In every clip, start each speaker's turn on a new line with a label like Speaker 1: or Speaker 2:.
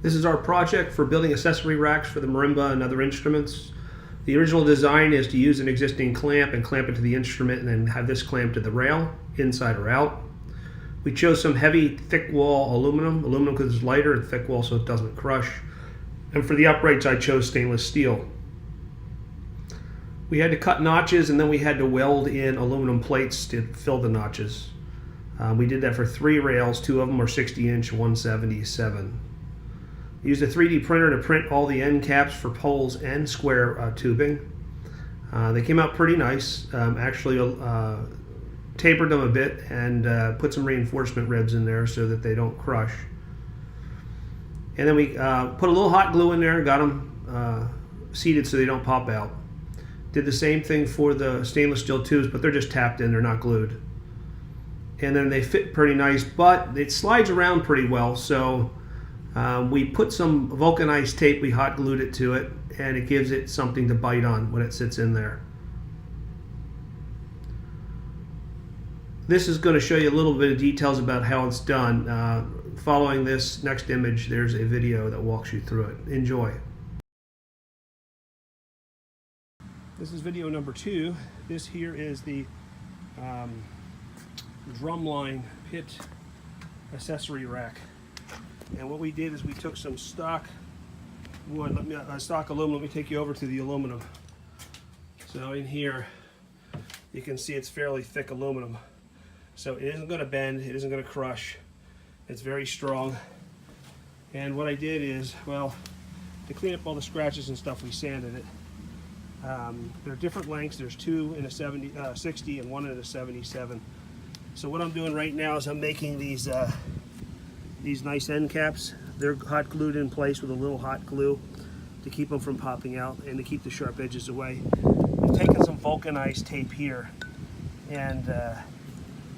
Speaker 1: This is our project for building accessory racks for the marimba and other instruments. The original design is to use an existing clamp and clamp it to the instrument and then have this clamped to the rail, inside or out. We chose some heavy thick wall aluminum because it's lighter, and thick wall so it doesn't crush. And for the uprights I chose stainless steel. We had to cut notches and then we had to weld in aluminum plates to fill the notches. We did that for 3 rails, 2 of them are 60-inch, 177. We used a 3D printer to print all the end caps for poles and square tubing. They came out pretty nice. Actually tapered them a bit and put some reinforcement ribs in there so that they don't crush. And then we put a little hot glue in there and got them seated so they don't pop out. Did the same thing for the stainless steel tubes, but they're just tapped in, they're not glued. And then they fit pretty nice, but it slides around pretty well, so we put some vulcanized tape, we hot glued it to it, and it gives it something to bite on when it sits in there. This is going to show you a little bit of details about how it's done. Following this next image, there's a video that walks you through it. Enjoy. This is video number 2. This here is the drumline pit accessory rack. And what we did is we took some stock wood, stock aluminum. Let me take you over to the aluminum. So in here, you can see it's fairly thick aluminum. So it isn't going to bend, it isn't going to crush. It's very strong. And what I did is, well, to clean up all the scratches and stuff, we sanded it. There are different lengths. There's 2 in a 60 and 1 in a 77. So what I'm doing right now is I'm making these nice end caps. They're hot glued in place with a little hot glue to keep them from popping out and to keep the sharp edges away. We've taken some vulcanized tape here and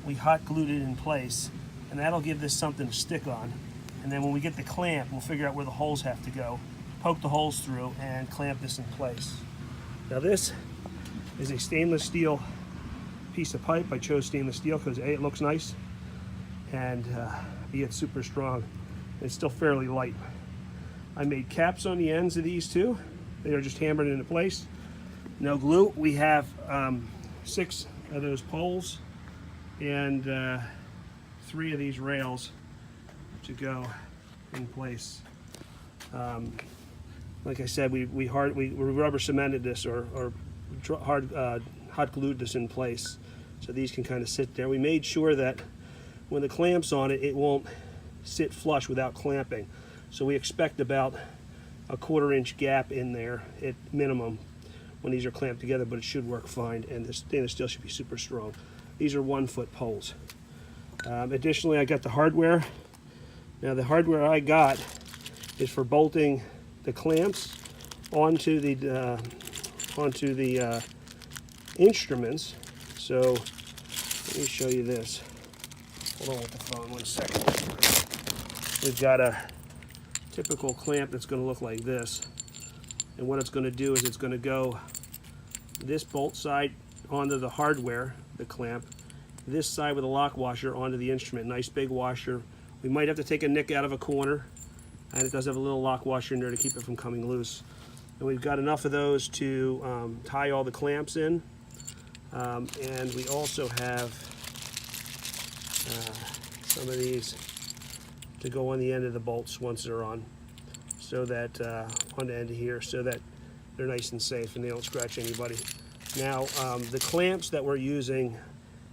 Speaker 1: we hot glued it in place, and that'll give this something to stick on. And then when we get the clamp, we'll figure out where the holes have to go, poke the holes through, and clamp this in place. Now this is a stainless steel piece of pipe. I chose stainless steel because A, it looks nice, and B, it's super strong. It's still fairly light. I made caps on the ends of these two. They are just hammered into place. No glue. We have 6 of those poles and 3 of these rails to go in place. Like I said, we rubber cemented this or hot glued this in place, so these can kind of sit there. We made sure that when the clamp's on it, it won't sit flush without clamping. So we expect about a 1/4 inch gap in there at minimum when these are clamped together, but it should work fine, and the stainless steel should be super strong. These are 1-foot poles. Additionally, I got the hardware. Now the hardware I got is for bolting the clamps onto the instruments. So let me show you this. Hold on with the phone 1 second. We've got a typical clamp that's going to look like this, and what it's going to do is it's going to go this bolt side onto the hardware, the clamp, this side with a lock washer onto the instrument. Nice big washer. We might have to take a nick out of a corner, and it does have a little lock washer in there to keep it from coming loose. And we've got enough of those to tie all the clamps in, and we also have some of these to go on the end of the bolts once they're on, so that on the end here, so that they're nice and safe and they don't scratch anybody. Now the clamps that we're using,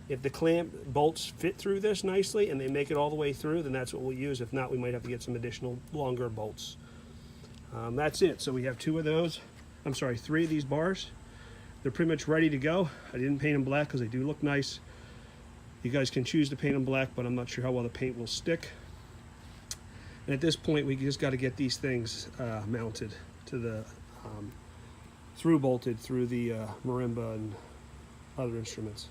Speaker 1: if the clamp bolts fit through this nicely and they make it all the way through, then that's what we'll use. If not, we might have to get some additional longer bolts. That's it. So we have 2 of those. I'm sorry, 3 of these bars. They're pretty much ready to go. I didn't paint them black because they do look nice. You guys can choose to paint them black, but I'm not sure how well the paint will stick. And at this point, we just got to get these things mounted to the bolted through the marimba and other instruments.